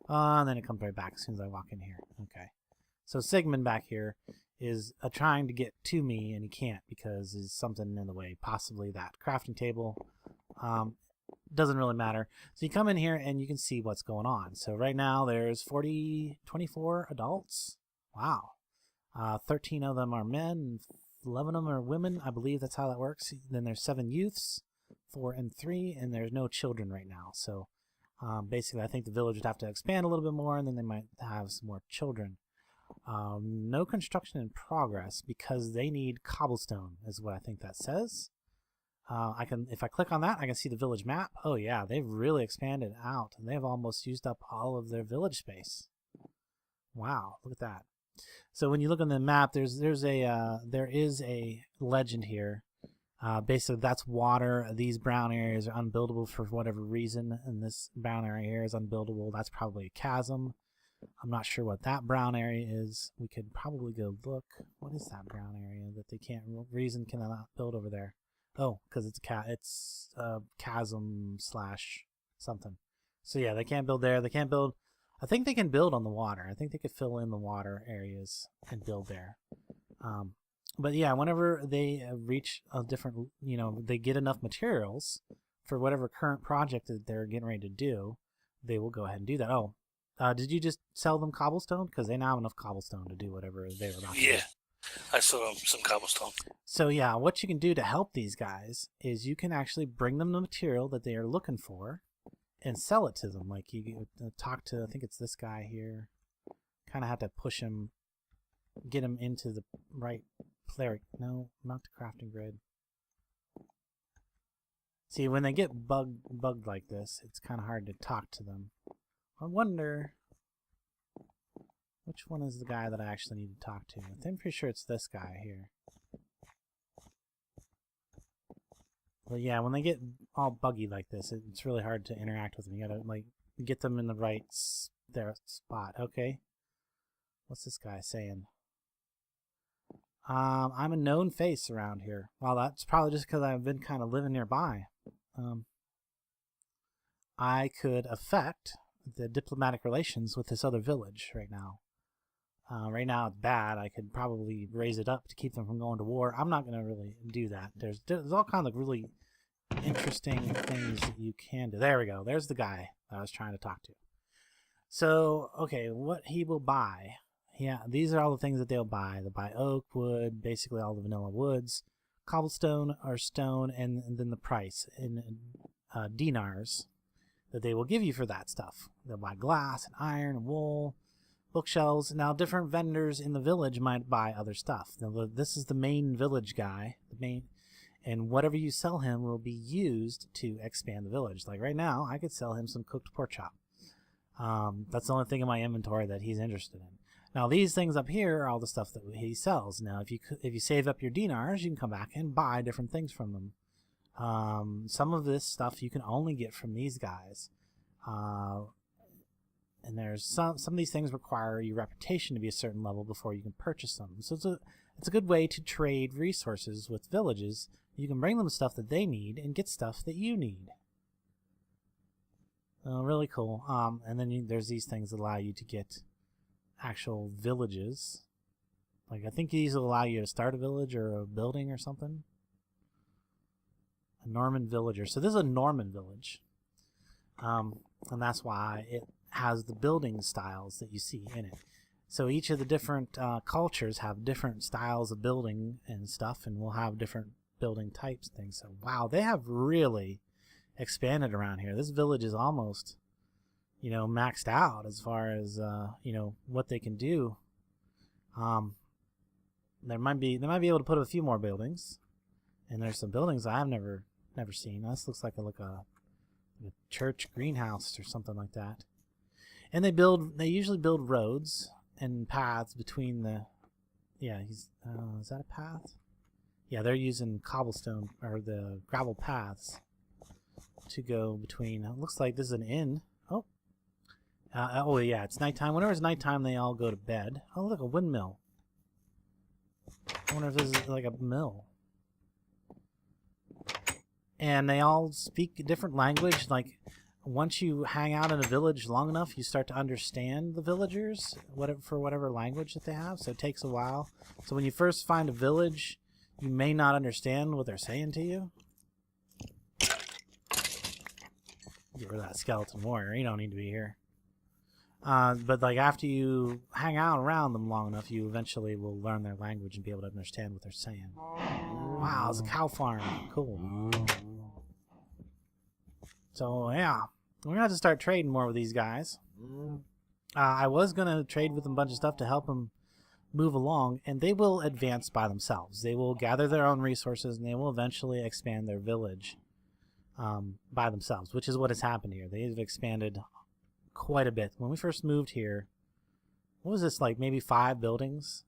And then it comes right back as soon as I walk in here. Okay. So Sigmund back here is trying to get to me, and he can't because there's something in the way. Possibly that crafting table. Doesn't really matter. So you come in here, and you can see what's going on. So right now, there's 24 adults. Wow. 13 of them are men, 11 of them are women. I believe that's how that works. Then there's 7 youths, 4 and 3, and there's no children right now. So basically, I think the village would have to expand a little bit more, and then they might have some more children. No construction in progress because they need cobblestone, is what I think that says. If I click on that, I can see the village map. Oh yeah, they've really expanded out, and they've almost used up all of their village space. Wow, look at that. So when you look on the map, there is a legend here. Basically, that's water. These brown areas are unbuildable for whatever reason, and this brown area here is unbuildable. That's probably a chasm. I'm not sure what that brown area is. We could probably go look. What is that brown area that they can't cannot build over there? Oh, because it's chasm / something. So yeah, they can't build there. They can't build. I think they can build on the water. I think they could fill in the water areas and build there. But yeah, whenever they reach a different, they get enough materials for whatever current project that they're getting ready to do, they will go ahead and do that. Oh, did you just sell them cobblestone? Because they now have enough cobblestone to do whatever they were about to do. Yeah, I sold them some cobblestone. So yeah, what you can do to help these guys is you can actually bring them the material that they are looking for and sell it to them. Like you talk to, I think it's this guy here. Kind of have to push him, get him into the right cleric. No, not the crafting grid. See, when they get bugged like this, it's kind of hard to talk to them. I wonder which one is the guy that I actually need to talk to. I'm pretty sure it's this guy here. But yeah, when they get all buggy like this, it's really hard to interact with them. You gotta get them in the right spot. Okay. What's this guy saying? I'm a known face around here. Well, that's probably just because I've been kind of living nearby. I could affect the diplomatic relations with this other village right now. Right now it's bad. I could probably raise it up to keep them from going to war. I'm not going to really do that. There's all kinds of really interesting things that you can do. There we go. There's the guy that I was trying to talk to. So, okay, what he will buy. Yeah, these are all the things that they'll buy. They'll buy oak, wood, basically all the vanilla woods, cobblestone or stone, and then the price in dinars that they will give you for that stuff. They'll buy glass and iron and wool. bookshelves. Now, different vendors in the village might buy other stuff. Now, this is the main village guy, and whatever you sell him will be used to expand the village. Like right now, I could sell him some cooked pork chop. That's the only thing in my inventory that he's interested in. Now, these things up here are all the stuff that he sells. Now, if you save up your dinars, you can come back and buy different things from them. Some of this stuff you can only get from these guys. And there's some of these things require your reputation to be a certain level before you can purchase them. So it's a good way to trade resources with villages. You can bring them stuff that they need and get stuff that you need. Really cool. And then there's these things that allow you to get actual villages. Like I think these will allow you to start a village or a building or something. A Norman villager. So this is a Norman village. And that's why it has the building styles that you see in it. So each of the different cultures have different styles of building and stuff, and we'll have different building types and things. So wow, they have really expanded around here. This village is almost, maxed out as far as what they can do. They might be able to put a few more buildings, and there's some buildings I've never seen. This looks like a church greenhouse or something like that. And they usually build roads and paths between the. Yeah, is that a path? Yeah, they're using cobblestone or the gravel paths to go between. It looks like this is an inn. Oh yeah, it's nighttime. Whenever it's nighttime, they all go to bed. Oh, look, a windmill. I wonder if this is like a mill. And they all speak a different language. Like, once you hang out in a village long enough, you start to understand the villagers for whatever language that they have. So it takes a while. So when you first find a village, you may not understand what they're saying to you. Get rid of that skeleton warrior. You don't need to be here. But like after you hang out around them long enough, you eventually will learn their language and be able to understand what they're saying. Wow, it's a cow farm. Cool. So yeah, we're gonna have to start trading more with these guys. I was gonna trade with them a bunch of stuff to help them move along, and they will advance by themselves. They will gather their own resources, and they will eventually expand their village by themselves, which is what has happened here. They've expanded quite a bit. When we first moved here, what was this, like maybe 5 buildings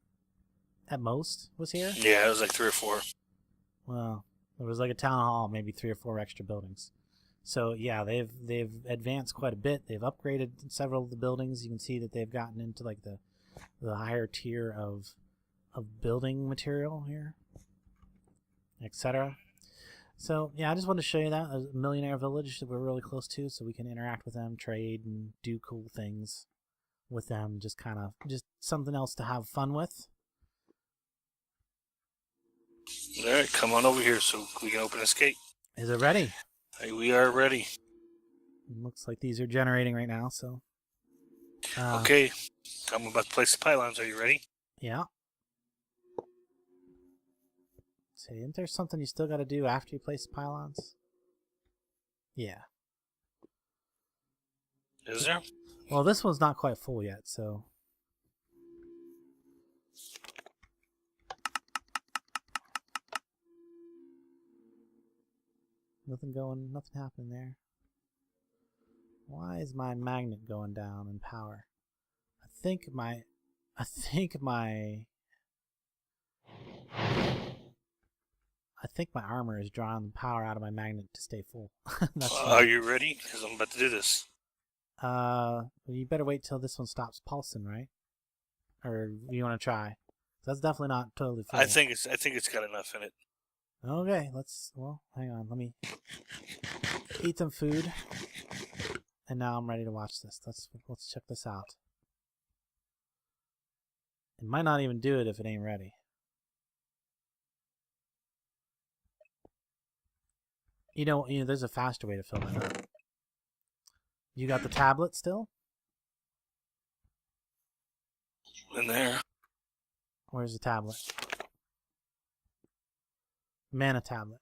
at most was here? Yeah, it was like 3 or 4. Well, there was like a town hall, maybe 3 or 4 extra buildings. So yeah, they've advanced quite a bit. They've upgraded several of the buildings. You can see that they've gotten into like the higher tier of building material here, etc. So yeah, I just wanted to show you that a Millenaire village that we're really close to, so we can interact with them, trade, and do cool things with them. Just something else to have fun with. All right, come on over here so we can open this gate. Is it ready? Hey, we are ready. Looks like these are generating right now. So. Okay, I'm about to place the pylons. Are you ready? Yeah. So, isn't there something you still got to do after you place the pylons? Yeah. Is there? Well, this one's not quite full yet, so. Nothing happening there. Why is my magnet going down in power? I think my armor is drawing the power out of my magnet to stay full. Are you ready? Because I'm about to do this. You better wait till this one stops pulsing, right? Or you want to try? That's definitely not totally full. I think it's got enough in it. Okay, hang on. Let me eat some food. And now I'm ready to watch this. Let's check this out. It might not even do it if it ain't ready. You know, there's a faster way to fill that up. You got the tablet still? In there. Where's the tablet? Mana tablet.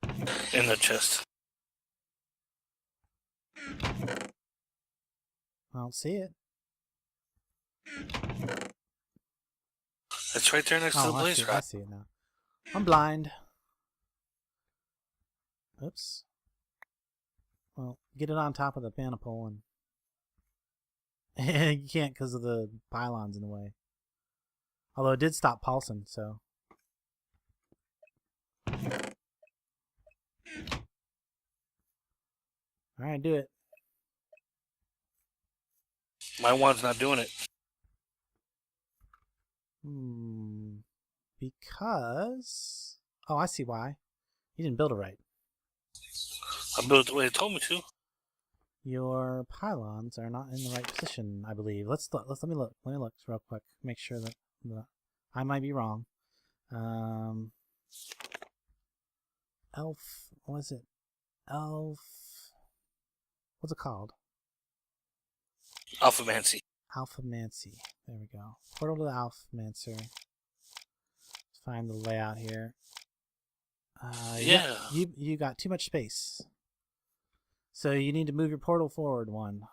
In the chest. I don't see it. It's right there next to the blaze I rod. see it now. I'm blind. Oops. Well, get it on top of the maniple and you can't because of the pylons in the way. Although it did stop pulsing, so. Alright, do it. My wand's not doing it. Because... Oh, I see why. You didn't build it right. I built it the way it told me to. Your pylons are not in the right position, I believe. Let me look real quick. Make sure that I might be wrong. Elf, what is it? Elf, what's it called? Alphamancy. Alphamancy. There we go. Portal to the Alphamancer. Let's find the layout here. Yeah. You got too much space. So you need to move your portal forward one.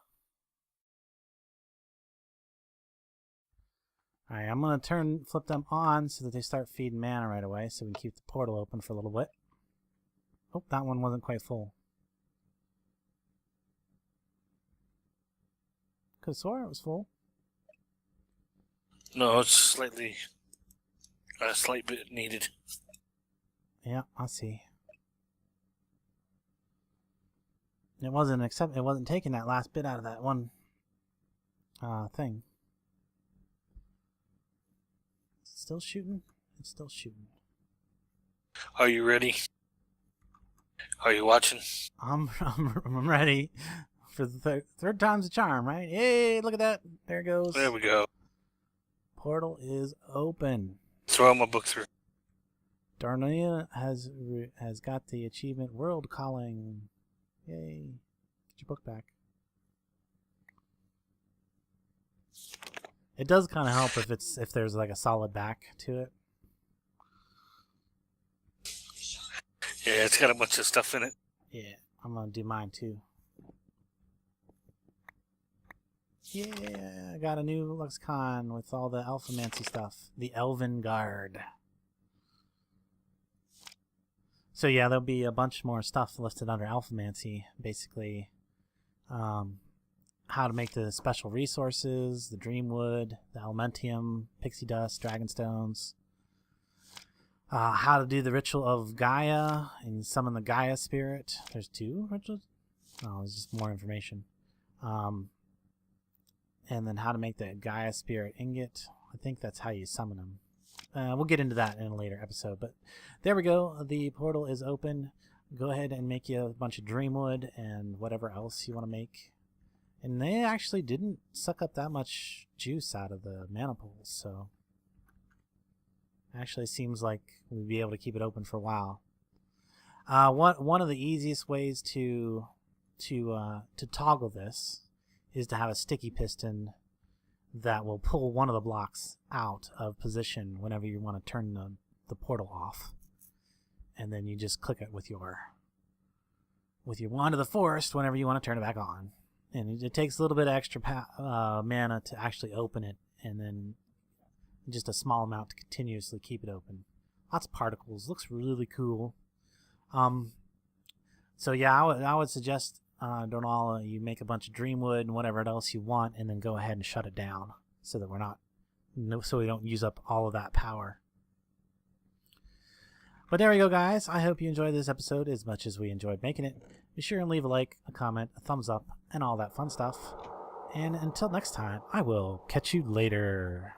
Alright, I'm going to flip them on so that they start feeding mana right away so we can keep the portal open for a little bit. Oh, that one wasn't quite full. Could've swore it was full. No, it's slightly... a slight bit needed. Yeah, I see. It wasn't taking that last bit out of that one thing. Is it still shooting? It's still shooting. Are you ready? Are you watching? I'm ready for the third time's a charm, right? Hey, look at that! There it goes. There we go. Portal is open. Throw my book through. Darnia has got the achievement World Calling. Yay! Get your book back. It does kind of help if there's like a solid back to it. Yeah, it's got a bunch of stuff in it. Yeah, I'm gonna do mine too. Yeah, I got a new lexicon with all the Alphamancy stuff. The Elven Guard. So yeah, there'll be a bunch more stuff listed under Alphamancy. Basically, how to make the special resources, the Dreamwood, the Elementium, Pixie Dust, Dragonstones. How to do the Ritual of Gaia and summon the Gaia Spirit. There's 2 rituals? No, there's just more information. And then how to make the Gaia Spirit Ingot. I think that's how you summon them. We'll get into that in a later episode, but there we go. The portal is open. Go ahead and make you a bunch of Dreamwood and whatever else you want to make. And they actually didn't suck up that much juice out of the mana pools, so actually seems like we'll be able to keep it open for a while. One of the easiest ways to toggle this is to have a sticky piston that will pull one of the blocks out of position whenever you want to turn the portal off. And then you just click it with your Wand of the Forest whenever you want to turn it back on. And it takes a little bit of extra mana to actually open it, and then just a small amount to continuously keep it open. Lots of particles. Looks really cool. So yeah, I would suggest Donala, you make a bunch of Dreamwood and whatever else you want, and then go ahead and shut it down so that we don't use up all of that power. But there we go, guys. I hope you enjoyed this episode as much as we enjoyed making it. Be sure and leave a like, a comment, a thumbs up, and all that fun stuff. And until next time, I will catch you later.